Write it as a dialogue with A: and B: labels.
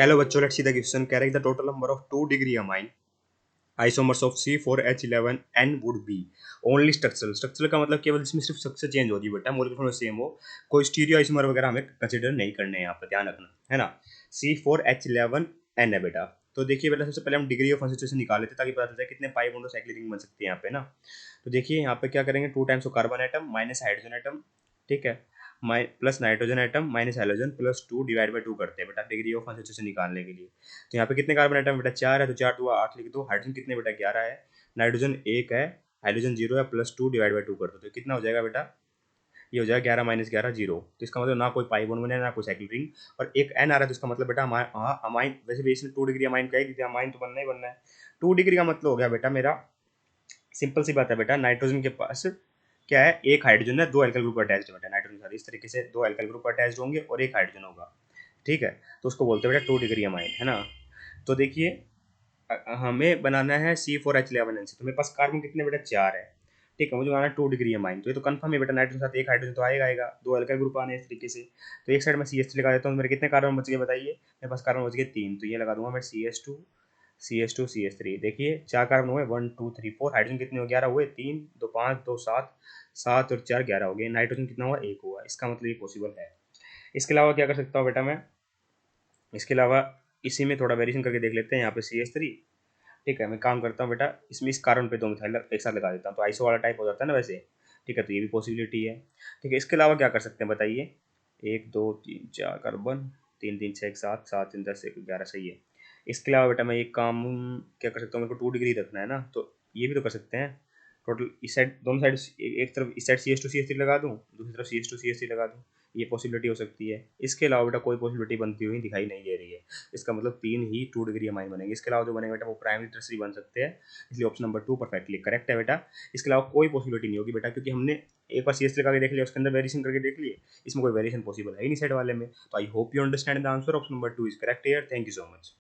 A: Hello बच्चों, let's see the question. Correct the total number of two degree amine isomers of C4H11N would be only structural. Structural का मतलब केवल इसमें सिर्फ structure change हो रही है बेटा, मॉलिक्यूलर फॉर्मूला सेम हो, कोई स्टीरियो आइसोमर वगैरह हमें कंसिडर नहीं करने हैं, यहाँ पर ध्यान रखना है ना। C4H11N है बेटा। तो देखिए बेटा, सबसे पहले हम डिग्री ऑफ कॉन्सेंट्रेशन निकाल लेते हैं ताकि पता चल जाए कितने पाई बॉन्ड साइक्लिक रिंग बन सकती है यहाँ पे ना। तो देखिए यहाँ पे क्या करेंगे, 2 times of carbon atom minus hydrogen atom, ठीक है, plus nitrogen atom minus hydrogen plus 2 divide by 2 करते हैं बेटा डिग्री ऑफ कॉन्सेंट्रेशन निकालने के लिए। तो यहाँ पे कितने कार्बन एटम बेटा, 4 है, तो 4 2 8 लिख दो। हाइड्रोजन कितने बेटा, 11 है। नाइट्रोजन 1 है, हाइड्रोजन 0 है, प्लस 2 डिवाइड बाई 2 कर दो तो कितना हो जाएगा बेटा, ये हो जाएगा 11 - 11 0। तो इसका मतलब ना कोई पाई बॉन्ड बने ना कोई साइकिल रिंग, और एक एन आ रहा है, तो इसका मतलब बेटा अमाइन, वैसे भी इसमें 2 डिग्री अमाइन का है, अमाइन तो बनना ही बनना है। 2 डिग्री का मतलब हो गया बेटा मेरा, सिंपल सी बात है बेटा, नाइट्रोजन के पास क्या है, एक हाइड्रोजन है, 2 एल्काइल ग्रुप अटैच्ड है बेटा नाइट्रोजन के साथ। इस तरीके से 2 एल्काइल ग्रुप अटैच्ड होंगे और एक हाइड्रोजन होगा, ठीक है। तो उसको बोलते हैं बेटा 2 डिग्री अमाइन, है ना। तो देखिए हमें बनाना है C4H11N, तो मेरे पास कार्बन कितने बेटा, 4 है, ठीक है। मुझे बनाना है 2 डिग्री अमाइन, तो ये तो कंफर्म है बेटा, नाइट्रोजन के साथ एक हाइड्रोजन तो आएगा, 2 एल्काइल ग्रुप आने इस तरीके से। तो एक साइड में CH3 लगा देता हूँ, तो मेरे कितने कार्बन बच गए बताइए, मेरे पास कार्बन बच गए 3, तो ये लगा दूंगा मैं CH2 CH3। देखिए 4 कार्बन हुए, 1 2 3 4, हाइड्रोजन कितने हुए, 11 हुए, 3 2 5 2 7, 7 और 4 11 हो गए। नाइट्रोजन कितना हुआ, 1 हुआ। इसका मतलब ये पॉसिबल है। इसके अलावा क्या कर सकता हूँ बेटा मैं, इसके अलावा इसी में थोड़ा वेरिएशन करके देख लेते हैं। यहाँ पे CH3, ठीक है, मैं काम करता हूँ बेटा, इसमें इस कार्बन पे 2 मिथाइल एक साथ लगा देता हूँ, तो आइसो वाला टाइप हो जाता है ना वैसे, ठीक है। तो ये भी पॉसिबिलिटी है, ठीक है। इसके अलावा क्या कर सकते हैं बताइए, 1 2 3 4 कार्बन, 3 3 6 1 7 7 3 10 11 सही है। इसके अलावा बेटा मैं एक काम क्या कर सकता हूँ, मेरे को 2 डिग्री रखना है ना, तो ये भी तो कर सकते हैं। टोटल इस साइड, दोनों साइड, एक तरफ इस साइड CH2 CH3 लगा दूँ, दूसरी तरफ CH2 CH3 लगा दूँ, ये पॉसिबिलिटी हो सकती है। इसके अलावा बेटा कोई पॉसिबिलिटी बनती हुई दिखाई नहीं दे रही है। इसका मतलब 3 ही 2 डिग्री अमाइन बनेंगे। इसके अलावा जो बनेगा बेटा वो प्राइमरी टर्सरी बन सकते हैं, इसलिए ऑप्शन नंबर 2 परफेक्टली करेक्ट है बेटा। इसके अलावा कोई पॉसिबिलिटी नहीं होगी बेटा, क्योंकि हमने एक बार CH लगा के देख लिया, उसके अंदर वेरिएशन करके देख लिए, इसमें कोई वेरिएशन पॉसिबल है ही नहीं साइड वाले में। तो I hope you understand the answer, option number 2 is correct here. Thank you so much.